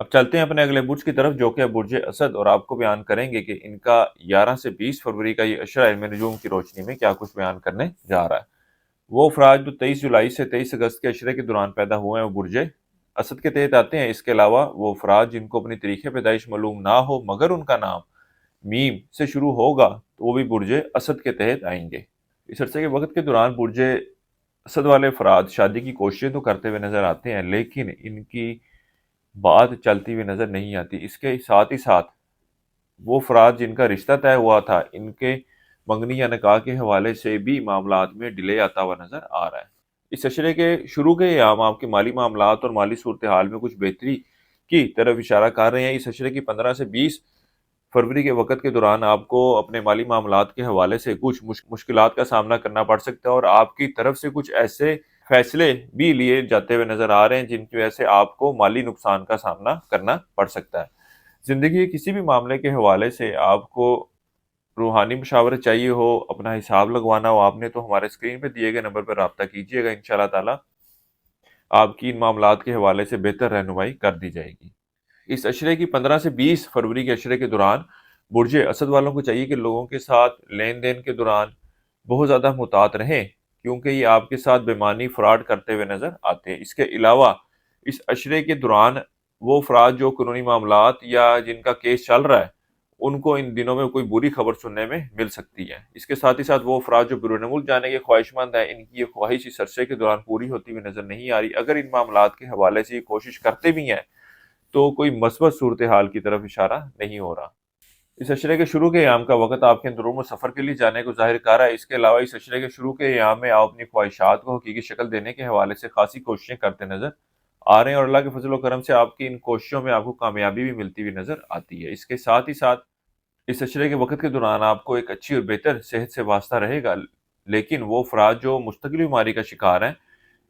اب چلتے ہیں اپنے اگلے برج کی طرف جو کہ برج اسد، اور آپ کو بیان کریں گے کہ ان کا 11 سے 20 فروری کا یہ عشرہ علم نجوم کی روشنی میں کیا کچھ بیان کرنے جا رہا ہے۔ وہ افراد جو 23 جولائی سے 23 اگست کے عشرے کے دوران پیدا ہوئے ہیں وہ برج اسد کے تحت آتے ہیں۔ اس کے علاوہ وہ افراد جن کو اپنی تاریخ پیدائش معلوم نہ ہو مگر ان کا نام میم سے شروع ہوگا تو وہ بھی برج اسد کے تحت آئیں گے۔ اس عرصے کے وقت کے دوران برج اسد والے افراد شادی کی کوششیں تو کرتے ہوئے نظر آتے ہیں لیکن ان کی بات چلتی ہوئی نظر نہیں آتی۔ اس کے ساتھ ہی ساتھ وہ افراد جن کا رشتہ طے ہوا تھا ان کے منگنی یا نکاح کے حوالے سے بھی معاملات میں ڈیلے آتا ہوا نظر آ رہا ہے۔ اس عشرے کے شروع کے ایام آپ کے مالی معاملات اور مالی صورتحال میں کچھ بہتری کی طرف اشارہ کر رہے ہیں۔ اس عشرے کی 15 سے 20 فروری کے وقت کے دوران آپ کو اپنے مالی معاملات کے حوالے سے کچھ مشکلات کا سامنا کرنا پڑ سکتا ہے، اور آپ کی طرف سے کچھ ایسے فیصلے بھی لیے جاتے ہوئے نظر آ رہے ہیں جن کی وجہ سے آپ کو مالی نقصان کا سامنا کرنا پڑ سکتا ہے۔ زندگی کے کسی بھی معاملے کے حوالے سے آپ کو روحانی مشاورت چاہیے ہو، اپنا حساب لگوانا ہو، آپ نے تو ہمارے اسکرین پہ دیے گئے نمبر پر رابطہ کیجیے گا، انشاءاللہ تعالی آپ کی ان معاملات کے حوالے سے بہتر رہنمائی کر دی جائے گی۔ اس عشرے کی 15 سے 20 فروری کے عشرے کے دوران برج اسد والوں کو چاہیے کہ لوگوں کے ساتھ لین دین کے دوران بہت زیادہ محتاط رہیں کیونکہ یہ آپ کے ساتھ بےمانی فراڈ کرتے ہوئے نظر آتے ہیں۔ اس کے علاوہ اس عشرے کے دوران وہ افراد جو قانونی معاملات یا جن کا کیس چل رہا ہے ان کو ان دنوں میں کوئی بری خبر سننے میں مل سکتی ہے۔ اس کے ساتھ ہی ساتھ وہ افراد جو بیرون ملک جانے کے خواہش مند ہیں ان کی یہ خواہش اس عرصے کے دوران پوری ہوتی ہوئی نظر نہیں آ رہی۔ اگر ان معاملات کے حوالے سے یہ کوشش کرتے بھی ہیں تو کوئی مثبت صورتحال کی طرف اشارہ نہیں ہو رہا۔ اس عشرے کے شروع کے ایام کا وقت آپ کے اندرون و سفر کے لیے جانے کو ظاہر کر رہا ہے۔ اس کے علاوہ اس عشرے کے شروع کے ایام میں آپ اپنی خواہشات کو حقیقی شکل دینے کے حوالے سے خاصی کوششیں کرتے نظر آ رہے ہیں، اور اللہ کے فضل و کرم سے آپ کی ان کوششوں میں آپ کو کامیابی بھی ملتی ہوئی نظر آتی ہے۔ اس کے ساتھ ہی ساتھ اس عشرے کے وقت کے دوران آپ کو ایک اچھی اور بہتر صحت سے واسطہ رہے گا، لیکن وہ افراد جو مستقل بیماری کا شکار ہیں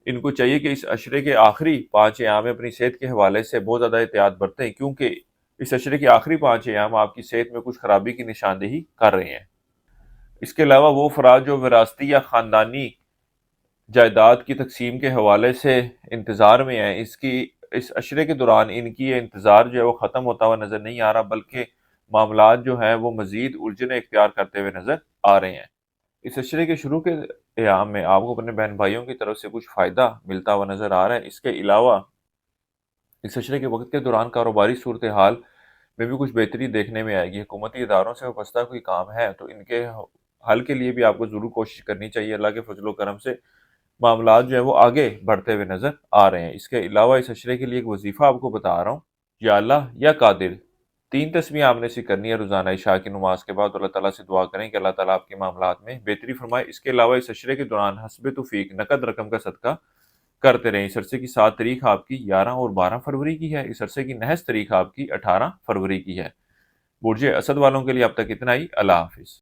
ان کو چاہیے کہ اس عشرے کے آخری 5 ایام میں اپنی صحت کے حوالے سے بہت زیادہ احتیاط برتیں کیونکہ اس عشرے کے آخری 5 ایام آپ کی صحت میں کچھ خرابی کی نشاندہی کر رہے ہیں۔ اس کے علاوہ وہ افراد جو وراثتی یا خاندانی جائیداد کی تقسیم کے حوالے سے انتظار میں ہیں اس عشرے کے دوران ان کی یہ انتظار جو ہے وہ ختم ہوتا ہوا نظر نہیں آ رہا، بلکہ معاملات جو ہیں وہ مزید الجھنیں اختیار کرتے ہوئے نظر آ رہے ہیں۔ اس عشرے کے شروع کے ایام میں آپ کو اپنے بہن بھائیوں کی طرف سے کچھ فائدہ ملتا ہوا نظر آ رہا ہے۔ اس کے علاوہ اس عشرے کے وقت کے دوران کاروباری صورتحال میں بھی کچھ بہتری دیکھنے میں آئے گی۔ حکومتی اداروں سے وابستہ کوئی کام ہے تو ان کے حل کے لیے بھی آپ کو ضرور کوشش کرنی چاہیے۔ اللہ کے فضل و کرم سے معاملات جو ہیں وہ آگے بڑھتے ہوئے نظر آ رہے ہیں۔ اس کے علاوہ اس عشرے کے لیے ایک وظیفہ آپ کو بتا رہا ہوں، یا اللہ یا قادر 3 تسبیح آپ نے سے کرنی ہے روزانہ عشاء کی نماز کے بعد، اللہ تعالیٰ سے دعا کریں کہ اللہ تعالیٰ آپ کے معاملات میں بہتری فرمائے۔ اس کے علاوہ اس عشرے کے دوران حسب توفیق نقد رقم کا صدقہ کرتے رہیں۔ اس عرصے کی 7 تاریخ آپ کی 11 اور 12 فروری کی ہے۔ اس عرصے کی نحس تاریخ آپ کی 18 فروری کی ہے۔ برج اسد والوں کے لیے اب تک اتنا ہی۔ اللہ حافظ۔